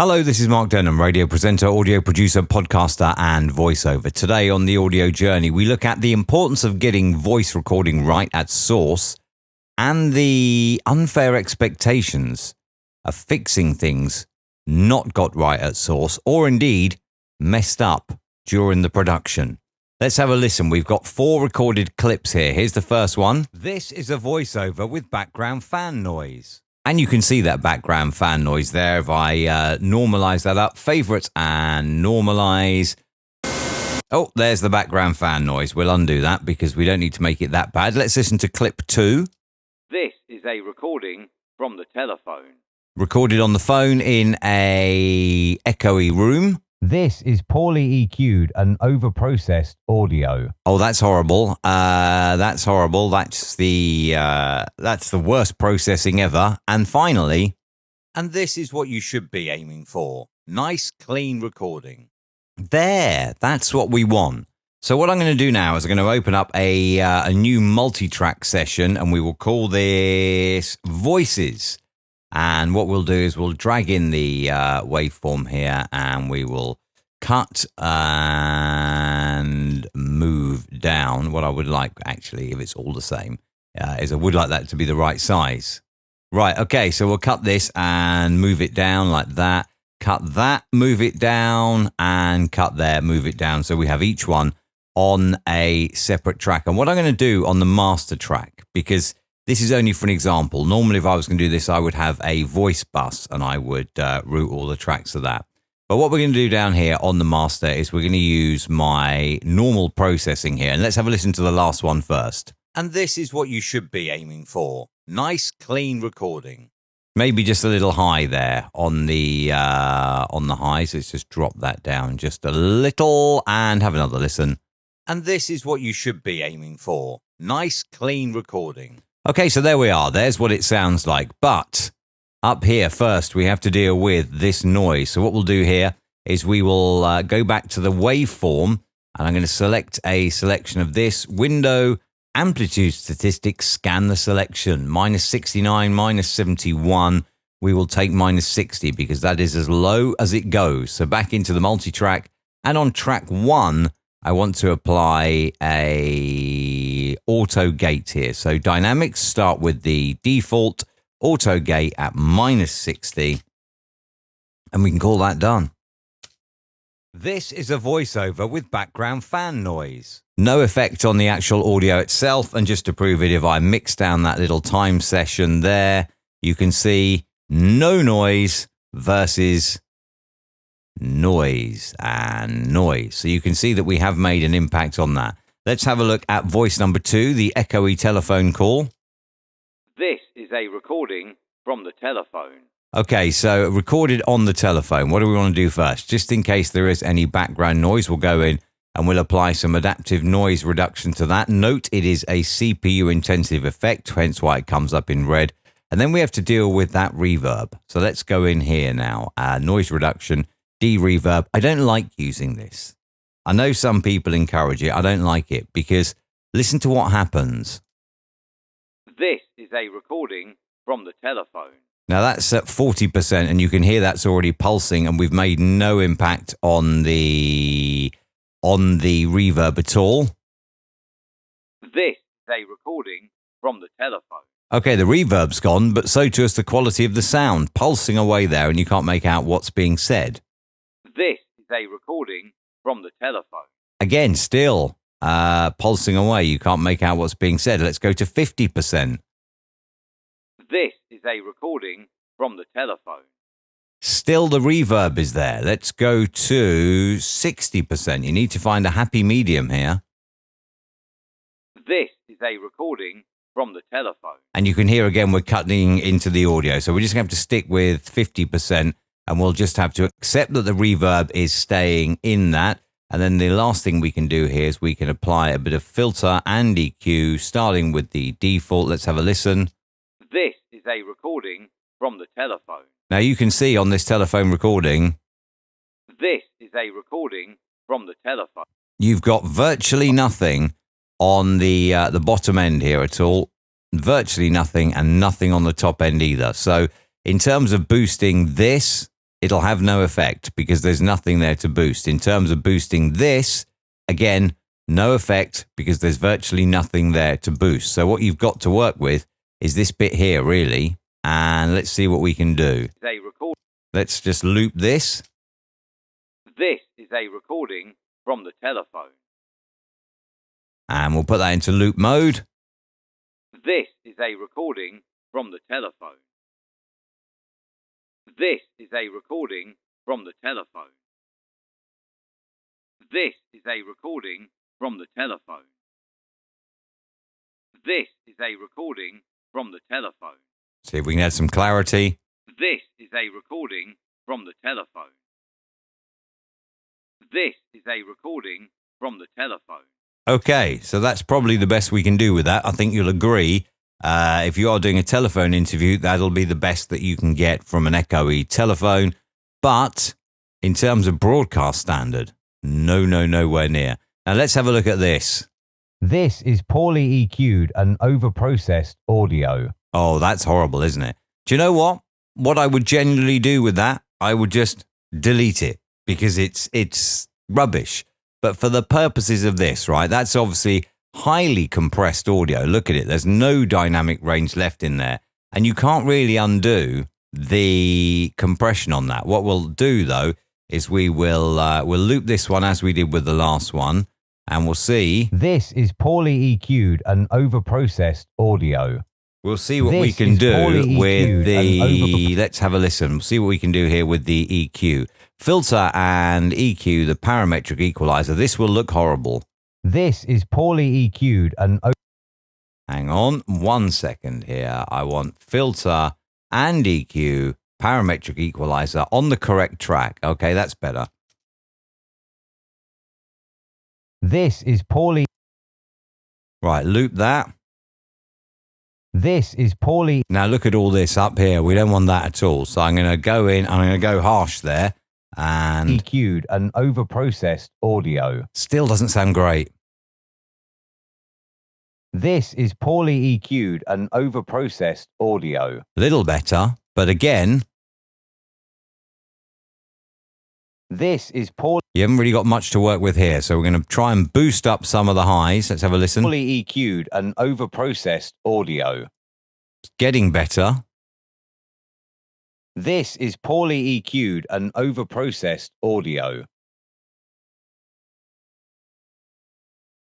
Hello, this is Mark Denham, radio presenter, audio producer, podcaster, and voiceover. Today on the audio journey, we look at the importance of getting voice recording right at source and the unfair expectations of fixing things not got right at source or indeed messed up during the production. Let's have a listen. We've got 4 recorded clips here. Here's the first one. This is a voiceover with background fan noise. And you can see that background fan noise there. If I normalize that up, favorites and normalize. Oh, there's the background fan noise. We'll undo that because we don't need to make it that bad. Let's listen to clip 2. This is a recording from the telephone. Recorded on the phone in a echoey room. This is poorly EQ'd and overprocessed audio. Oh, that's horrible. That's horrible. That's the worst processing ever. And finally, and this is what you should be aiming for. Nice, clean recording. There, that's what we want. So what I'm going to do now is I'm going to open up a new multi-track session, and we will call this Voices. And what we'll do is we'll drag in the waveform here, and we will cut and move down. What I would like, actually, if it's all the same, is I would like that to be the right size. Right, okay, so we'll cut this and move it down like that. Cut that, move it down, and cut there, move it down. So we have each one on a separate track. And what I'm going to do on the master track, because this is only for an example. Normally, if I was going to do this, I would have a voice bus and I would route all the tracks to that. But what we're going to do down here on the master is we're going to use my normal processing here. And let's have a listen to the last one first. And this is what you should be aiming for. Nice, clean recording. Maybe just a little high there on the high. So let's just drop that down just a little and have another listen. And this is what you should be aiming for. Nice, clean recording. Okay, so there we are. There's what it sounds like. But up here first, we have to deal with this noise. So what we'll do here is we will go back to the waveform, and I'm going to select a selection of this. Window, amplitude statistics, scan the selection. -69, -71. We will take -60 because that is as low as it goes. So back into the multi-track. And on track 1, I want to apply a auto gate here. So dynamics start with the default auto gate at -60, and we can call that done. This is a voiceover with background fan noise. No effect on the actual audio itself, and just to prove it, if I mix down that little time session there, you can see no noise versus noise and noise. So you can see that we have made an impact on that. Let's have a look at voice number 2, the echoey telephone call. This is a recording from the telephone. Okay, so recorded on the telephone. What do we want to do first? Just in case there is any background noise, we'll go in and we'll apply some adaptive noise reduction to that. Note it is a CPU intensive effect, hence why it comes up in red. And then we have to deal with that reverb. So let's go in here now. Noise reduction. De-reverb. I don't like using this. I know some people encourage it. I don't like it because listen to what happens. This is a recording from the telephone. Now that's at 40% and you can hear that's already pulsing, and we've made no impact on the reverb at all. This is a recording from the telephone. Okay, the reverb's gone, but so too is the quality of the sound, pulsing away there, and you can't make out what's being said. This is a recording from the telephone. Again, still pulsing away. You can't make out what's being said. Let's go to 50%. This is a recording from the telephone. Still the reverb is there. Let's go to 60%. You need to find a happy medium here. This is a recording from the telephone. And you can hear again we're cutting into the audio. So we're just going to have to stick with 50%. And we'll just have to accept that the reverb is staying in that. And then the last thing we can do here is we can apply a bit of filter and EQ, starting with the default. Let's have a listen. This is a recording from the telephone. Now you can see on this telephone recording. This is a recording from the telephone. You've got virtually nothing on the bottom end here at all. Virtually nothing, and nothing on the top end either. So in terms of boosting this, it'll have no effect because there's nothing there to boost. In terms of boosting this, again, no effect because there's virtually nothing there to boost. So what you've got to work with is this bit here, really. And let's see what we can do. Let's just loop this. This is a recording from the telephone. And we'll put that into loop mode. This is a recording from the telephone. This is a recording from the telephone. This is a recording from the telephone. This is a recording from the telephone. See if we can add some clarity. This is a recording from the telephone. This is a recording from the telephone. Okay, so that's probably the best we can do with that. I think you'll agree. If you are doing a telephone interview, that'll be the best that you can get from an echoey telephone. But in terms of broadcast standard, nowhere near. Now let's have a look at this. This is poorly EQ'd and overprocessed audio. Oh, that's horrible, isn't it? Do you know what? What I would generally do with that, I would just delete it because it's rubbish. But for the purposes of this, right, that's obviously highly compressed audio. Look at it. There's no dynamic range left in there. And you can't really undo the compression on that. What we'll do, though, is we'll loop this one as we did with the last one. And we'll see. This is poorly EQ'd and overprocessed audio. We'll see what we can do with the... Let's have a listen. We'll see what we can do here with the EQ. Filter and EQ, the parametric equalizer. This will look horrible. This is poorly EQ'd and... Hang on 1 second here. I want filter and EQ, parametric equalizer on the correct track. Okay, that's better. This is poorly... Right, loop that. This is poorly... Now look at all this up here. We don't want that at all. So I'm going to go in. I'm going to go harsh there. And EQ'd and overprocessed audio. Still doesn't sound great. This is poorly EQ'd and overprocessed audio. Little better, but again... This is poorly... You haven't really got much to work with here, so we're going to try and boost up some of the highs. Let's have a listen. Poorly EQ'd and overprocessed audio. It's getting better. This is poorly EQ'd and overprocessed audio.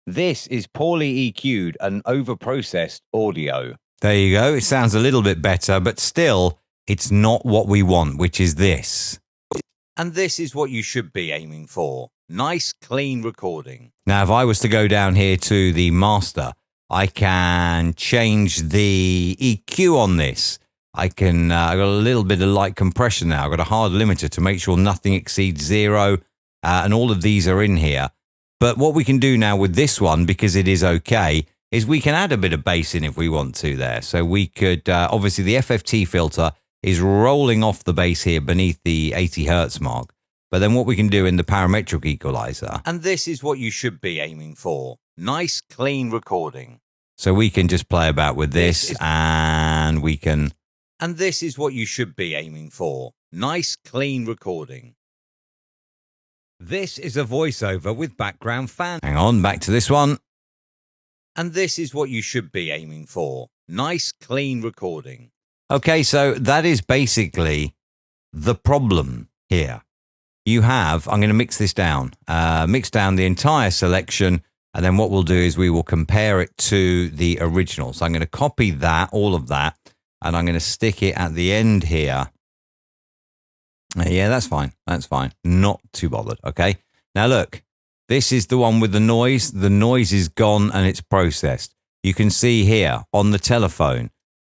This is poorly EQ'd and overprocessed audio. There you go. It sounds a little bit better, but still, it's not what we want, which is this. And this is what you should be aiming for. Nice, clean recording. Now, if I was to go down here to the master, I can change the EQ on this. I've got a little bit of light compression now. I've got a hard limiter to make sure nothing exceeds 0. And all of these are in here. But what we can do now with this one, because it is okay, is we can add a bit of bass in if we want to there. So we could, obviously the FFT filter is rolling off the bass here beneath the 80 hertz mark. But then what we can do in the parametric equalizer, and this is what you should be aiming for. Nice, clean recording. So we can just play about with this and we can, and this is what you should be aiming for. Nice, clean recording. This is a voiceover with background fan. Hang on, back to this one. And this is what you should be aiming for. Nice, clean recording. Okay, so that is basically the problem here. You have, I'm going to mix this down, mix down the entire selection, and then what we'll do is we will compare it to the original. So I'm going to copy that, all of that, and I'm going to stick it at the end here. Yeah, that's fine. That's fine. Not too bothered, okay? Now look, this is the one with the noise. The noise is gone and it's processed. You can see here on the telephone,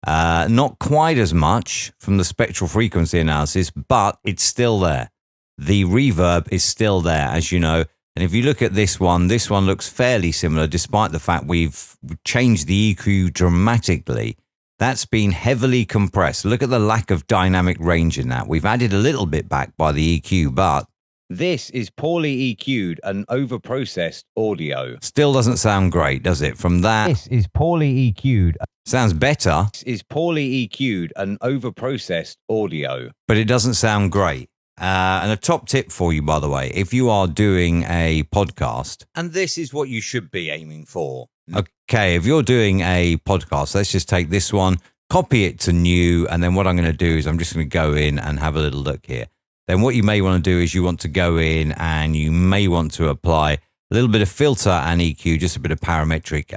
not quite as much from the spectral frequency analysis, but it's still there. The reverb is still there, as you know. And if you look at this one looks fairly similar, despite the fact we've changed the EQ dramatically. That's been heavily compressed. Look at the lack of dynamic range in that. We've added a little bit back by the EQ, but this is poorly EQ'd and overprocessed audio. Still doesn't sound great, does it? From that, this is poorly EQ'd. Sounds better. This is poorly EQ'd and overprocessed audio. But it doesn't sound great. And a top tip for you, by the way, if you are doing a podcast, and this is what you should be aiming for. Okay, if you're doing a podcast, let's just take this one, copy it to new, and then what I'm going to do is I'm just going to go in and have a little look here. Then what you may want to do is you want to go in and you may want to apply a little bit of filter and EQ, just a bit of parametric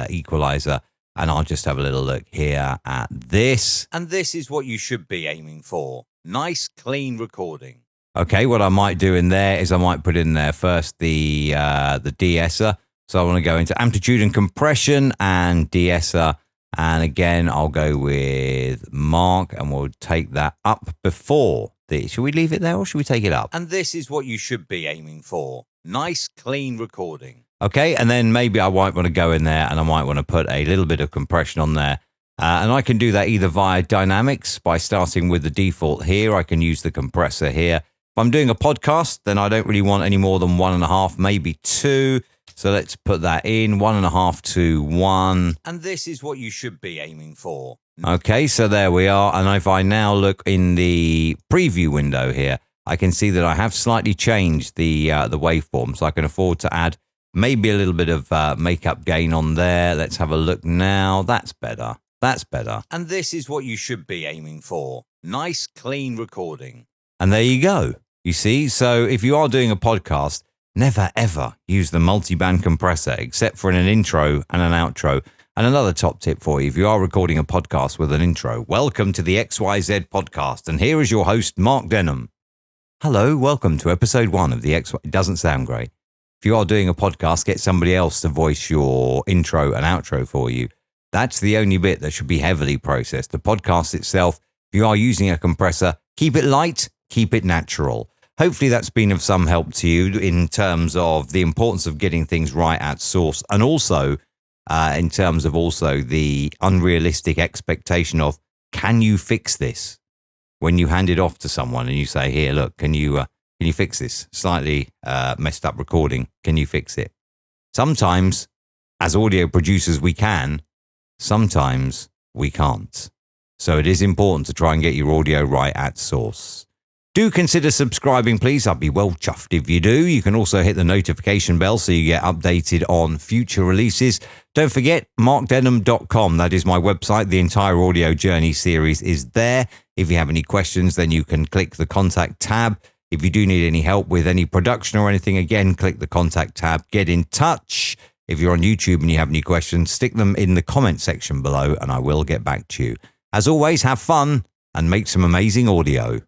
equalizer, and I'll just have a little look here at this. And this is what you should be aiming for. Nice, clean recording. Okay, what I might do in there is I might put in there first the de-esser. So I want to go into amplitude and compression and de-esser. And again, I'll go with mark and we'll take that up before the, should we leave it there or should we take it up? And this is what you should be aiming for. Nice, clean recording. Okay, and then maybe I might want to go in there and I might want to put a little bit of compression on there. And I can do that either via dynamics by starting with the default here. I can use the compressor here. If I'm doing a podcast, then I don't really want any more than 1.5, maybe 2. So let's put that in 1.5 to 1. And this is what you should be aiming for. Okay, so there we are. And if I now look in the preview window here, I can see that I have slightly changed the waveform. So I can afford to add maybe a little bit of makeup gain on there. Let's have a look now. That's better. That's better. And this is what you should be aiming for. Nice, clean recording. And there you go. You see, so if you are doing a podcast, never ever use the multi-band compressor except for in an intro and an outro. And another top tip for you, if you are recording a podcast with an intro, welcome to the XYZ podcast. And here is your host, Mark Denham. Hello, welcome to episode 1 of the XYZ. It doesn't sound great. If you are doing a podcast, get somebody else to voice your intro and outro for you. That's the only bit that should be heavily processed. The podcast itself, if you are using a compressor, keep it light, keep it natural. Hopefully that's been of some help to you in terms of the importance of getting things right at source, and also in terms of also the unrealistic expectation of, can you fix this? When you hand it off to someone and you say, here, look, can you fix this? Slightly messed up recording. Can you fix it? Sometimes, as audio producers, we can. Sometimes we can't. So it is important to try and get your audio right at source. Do consider subscribing, please. I'd be well chuffed if you do. You can also hit the notification bell so you get updated on future releases. Don't forget, markdenham.com. That is my website. The entire audio journey series is there. If you have any questions, then you can click the contact tab. If you do need any help with any production or anything, again, click the contact tab. Get in touch. If you're on YouTube and you have any questions, stick them in the comment section below and I will get back to you. As always, have fun and make some amazing audio.